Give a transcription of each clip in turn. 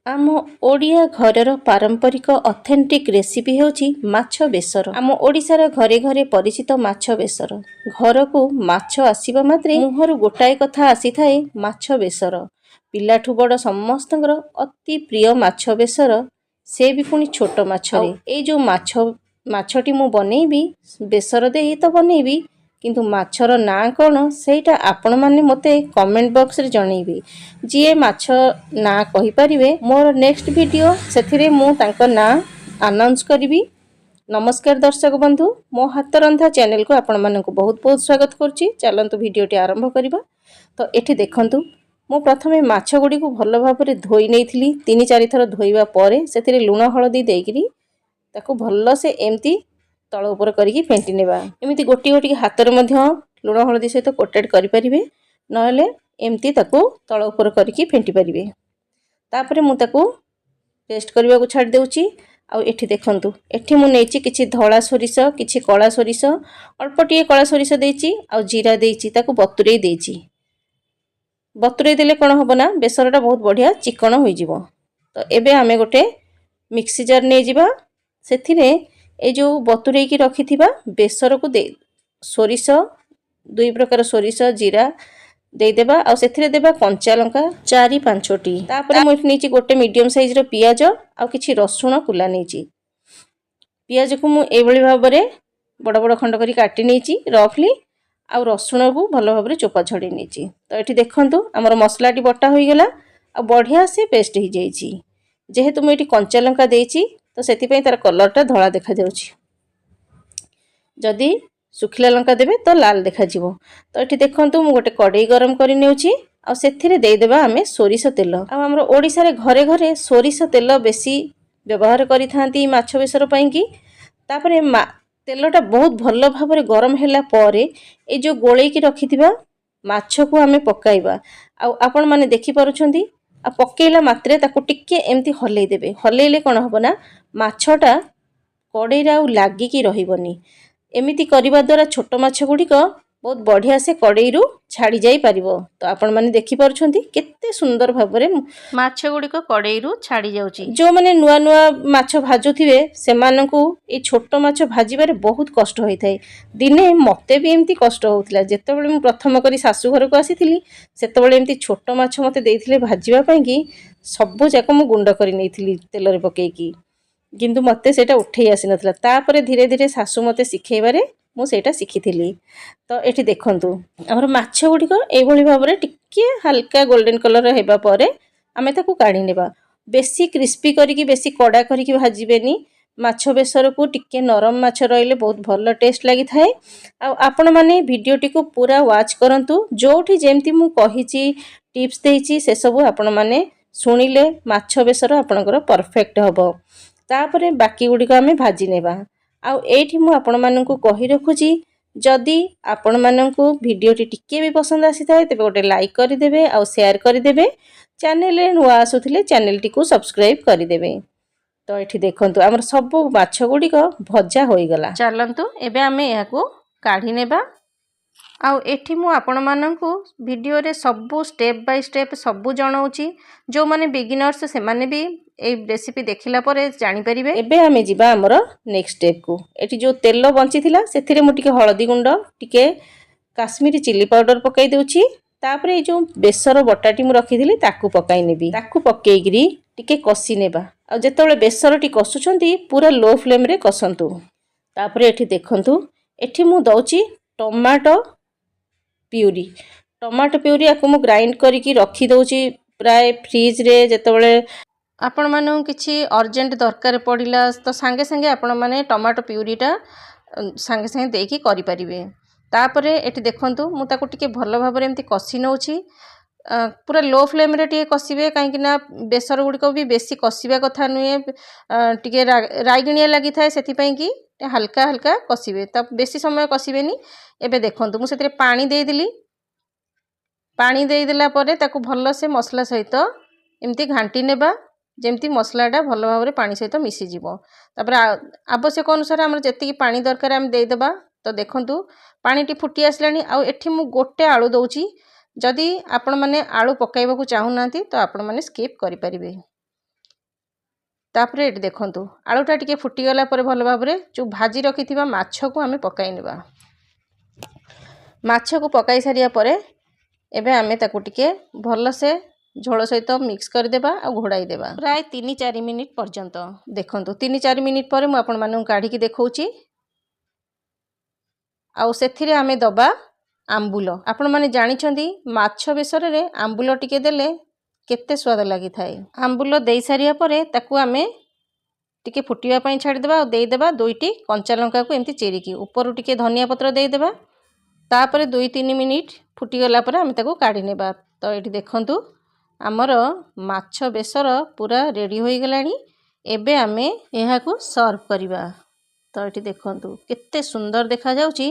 आम ओडिया घरर पारंपरिक authentic recipe होची माछ बेसर। आम ओडिशार घरे घरे परिचित माछ बेसर। घर को माछ आसीबा मात्रे मुहरु गोटाए कथा आसी थाए माछ बेसर। पिलाठु बड़ समस्तଙ୍କର अति प्रिय माछ बेसर, से भी पुणी छोट माछरे। ए जो माछटी मु बनेइबी बेसर देई तो बनेइबी, किंतु माछर ना कौन सेटा आपण माने मते कमेंट बॉक्स रे जणेइबे। जिए माछ ना कहि परिबे मोर नेक्स्ट वीडियो सेथिरे मु तांको ना अनाउंस करिबी। नमस्कार दर्शक बंधु, मो हाथ रंधा चैनल को आपण मानक बहुत बहुत स्वागत करछि। चलंतु वीडियोटी आरंभ करिबा। तो एठी देखंतु मु प्रथमे माछ गुडी को भलो भाबरे धोई नेइथिली। 3-4 थर धोइबा परे सेथिरे लूण हळदी देइकरी ताको भलो से एम्ति तळ ऊपर करिकी फेंटी नेबा। एमिति गोटी गोटी हातर मध्य लूण हळदी सहित कोटेड करि परिबे, नहले एम्ति ताको तळ ऊपर करिकी फेंटी परिबे। तापरे मु ताको पेस्ट करबा को छाड़ देउची। आ एठी देखंतु एठी मु नेची किछि धळा सोरिष, किछि कळा सोरिष, अल्पटिए कळा सोरिष देइची आ जीरा देइची, ताको बतुरेई देइची। बतुरेई देले कोन हबो ना बेसरटा बहुत बढ़िया चिकन होई जिवो। तो एबे आमे गोटे मिक्सी जार नै जिबा। सेथिरे ए जो बतुरेई की रखिथिबा बेसर को दे सोरिष, 2 प्रकार सोरिष जीरा दे देबा। आ सेथिरे देबा कंचा लंका 4-5टी। तापरे मु नेची गोटे मीडियम साइज रो पियाज आ किछि रसुण कुला नेची। पियाज को मु एभली भाबरे बड़ बड़ खंड करी काटी नेची रफली, आ रसुण को भलो भाबरे चोपा छडी नेची। तो एठी देखंतु हमर मसलाटी बटा होई गेला आ बढ़िया से पेस्ट हो जाइछि। जेहेतु मु एठी कंचा लंका देइछि तो सेति पई तार कलरटा धळा देखा जाउछि। जदि सुखिला लंका देबे तो लाल देखा जिवो। तो एठी देखंतु मु गोटे कढ़ई गरम करि नेउछि आ सेथिरे देइ देबा हमें सोरिष तेल। आ हमर ओडिसा रे घरे घरे सोरिष तेल बेसी व्यवहार करि थांती माछ बेसर पई की। तापरे तेलटा बहुत भलो भाबरे गरम हैला परे ए जो गोळेई की रखिथिबा माछ को हमें पकाइबा। आ आपण माने देखि पारुछंती आ पकेइला मात्रे ताको टिके एम्ति हलेई देबे। हलेइले कोन हबो ना माछटा कढ़ई रे आ लागी की रहिबनी। एमिति करिबा द्वारा छोट माछ गुडिक बहुत बढ़िया से कढ़ई रु छाड़ी जाई परिबो। तो आपण माने देखि पारुछंती केते सुंदर भाबरे माछ गुडिक कढ़ई रु छाड़ी जाउची। जो माने नुआ नुआ माछ भाजुथिबे सेमानंकु ए छोट माछ भाजिबारे बहुत कष्ट होई थाए। दिने मते भी एम्ति कष्ट होउतला। जेतेबेले मु प्रथम करी सासु घर को आसीथिली सेतेबेले एम्ति छोट माछ मते देइथिले भाजिबा पई की सब जाक मु गुंड करी नेइथिली तेल रे पकेइकी, किंतु मते सेटा उठेई आसी नथला। तापरे धीरे धीरे सासु मते सिखेइबारे मु सेटा सिखिथिली। तो एठी देखंतु हमर माछ गुडिक एभली भाबरे टिके हल्का गोल्डन कलर हेबा परे आमे ताकू काढी नेबा। बेसी क्रिस्पी करिकी बेसी कड़ा करिकी भाजिबेनी। माछ बेसर को टिके नरम माछ रहिले बहुत भलो टेस्ट लागि थाए। आ आपण माने वीडियोटी को पूरा वॉच करंतु। जोठी जेमती मु कहिची टिप्स देइची से सब आपण माने सुनिले माछ बेसर आपणकर परफेक्ट हबो। तापरे बाकी गुडिक आमे भाजी नेबा। आ एठी मु आपण माननकु कहि रखुची जदि आपण माननकु वीडियोटी टिके भी पसंद आसी थाए तेबे गोटे लाइक करि देबे आ शेयर करि देबे। चैनल रे नुआ आसुथिले चैनल टी को सब्सक्राइब करि देबे। तो एठी देखंतु हमर सब माछ गुडिक भजा होई गला। चलंतु एबे आमे याकू काढी नेबा। आ एठी मु आपण माननकु वीडियो रे सबु स्टेप बाय स्टेप सबु जणाउची। जो माने बिगिनर्स से माने भी ए रेसिपी देखिला परे जानि परिबे। एबे हमें जिबा हमर नेक्स्ट स्टेप को। एठी जो तेल बंची थिला सेथिरे मु टिके हळदी गुंड, टिके काश्मीरी चिली पाउडर पकाई देउची। तापरे ए जो बेसर बटाटी मु रखिथिली ताकू पकाई नेबी। ताकू पकेइगिरी टिके कसी नेबा। आ जेतोले बेसर टी कसुचंती पूरा लो फ्लेम रे कसंतु। तापरे एठी देखंतु एठी मु दउची टमाटो प्यूरी। टमाटो प्यूरी आकु मु ग्राइंड करिकी रखी दउची प्राय फ्रिज रे। जेतोले आपण मानु किछि अर्जेंट दरकार पड़िला तो संगे संगे आपण माने टमाटो प्यूरीटा संगे संगे देकी करि परिबे। तापरे एठी देखंतु मु ताकू टिके भलो भाबरे एम्ति कसी नउची। पूरा लो फ्लेम रे टिके कसिबे काहे कि ना बेसर गुडी को भी बेसी कसिबा कथा नुए। टिके राइगणिया लागि थाए सेति पई कि हल्का हल्का कसिबे। त बेसी समय कसिबेनी। एबे देखंतु मु सेतिरे पानी देई दिली। पानी देई देला परे ताकू भलो से मसला सहित एम्ति घांटी नेबा जेमती मसलाटा भलो भाबरे पानी सहित मिसी जिवो। तापर आवश्यक अनुसार हमर जेतिकी पानी दरकार हम देई देबा। तो देखंतु पानीटी फुटी आसलानी। आ एठी मु गोटे आलू दउची। जदि आपण माने आलू पकाइबा को चाहू नांती तो आपण माने स्किप करि परिबे। तापर ये देखंतु आलूटा टिके फुटीगला पर भल भाव जो भाजी रखिथिबा माछ को आमे पकाई नेबा। माछ को पकाई सारिया परे एबे आमे ताकू टिके भल से झोल सहित मिक्स करदेबा आ घोड़ाई देबा प्राय 3-4 मिनिट पर्यंत। देखंतु 3-4 मिनिट पर मु आपण मानू काढी की देखौची। आउ सेथिरे आमे दबा आंबुल। आपण माने जानिछंदी माछ बेसर रे आंबुल टिके देले केते स्वाद लागि थाए। आंबुल देई सारिया परे ताकू आमे टिके फुटिया पई छाडी देबा आ देई देबा 2टी कंचा लंका को एम्ति चेरिकी ऊपर टिके धनिया पत्र देई देबा। तापर 2-3 मिनिट फुटी गला पर आमे ताकू काढी नेबा। तो एठी देखंतु आमर माछ बेसर पूरा रेडी होई गलानी। एबे आमे एहा को सर्व करिबा। तो एठी देखंतु केते सुंदर देखा जाउची।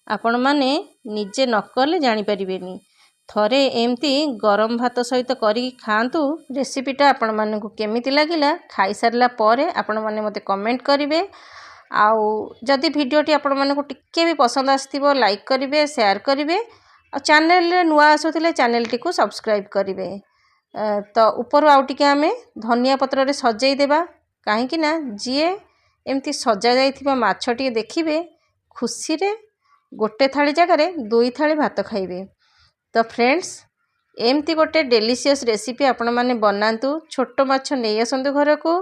आपण माने निजे नकले जानि परिबेनी। थरे एमती गरम भात सहित करी खांतु। रेसिपीटा आपण माने को केमिति लागिला खाई सारला परे आपण माने मते कमेंट करिवे। आउ जदि वीडियोटी आपण माने को टिके भी पसंद आस्थिबो लाइक करिवे शेयर करिवे और चैनल रे नुआ आसुथिले चैनल टी को सब्सक्राइब करिवे। तो ऊपर आउ टिके आमे धनिया पत्र रे सजेई देबा काहे ना जिए एमती सजा जाइथिबा माछ टी देखिबे खुशी रे गोटे थाली जगह रे 2 थाली भात खाइबे। तो फ्रेंड्स एमती गोटे डेलीशियस रेसिपी आपण माने बनांतु। छोट माछ नै आसंतु घर को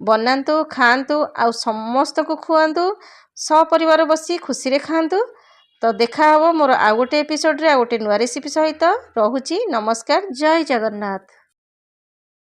बनांतु खांतु आ समस्त को खुआंतु सपरिवार बसी खुशी रे खांतु। तो देखा हबो मोर आ गोटे एपिसोड रे आ गोटे नुआ रेसिपी सहित। रहुची नमस्कार जय जगन्नाथ।